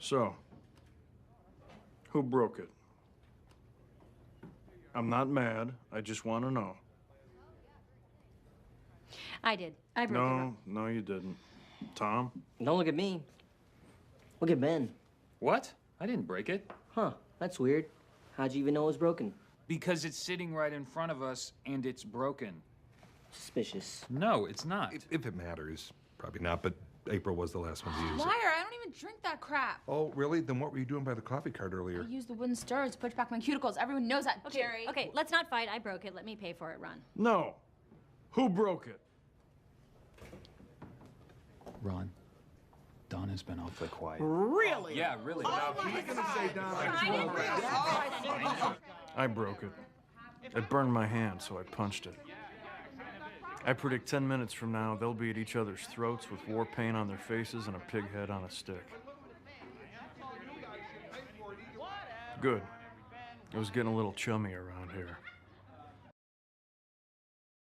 So, who broke it? I'm not mad. I just want to know. I did. I broke it. No, you didn't. Tom? Don't look at me. Look at Ben. What? I didn't break it. Huh, that's weird. How'd you even know it was broken? Because it's sitting right in front of us and it's broken. Suspicious. No, it's not. If it matters. Probably not, but April was the last one to use it. Liar, I don't even drink that crap. Oh, really? Then what were you doing by the coffee cart earlier? I used the wooden stirrers to push back my cuticles. Everyone knows that, Okay, Jerry. okay, let's not fight. I broke it. Let me pay for it, Ron. No. Who broke it? Ron, Don has been awfully quiet. Really? Yeah, really. I broke it. It burned my hand, so I punched it. I predict 10 minutes from now, they'll be at each other's throats with war paint on their faces and a pig head on a stick. Good. It was getting a little chummy around here.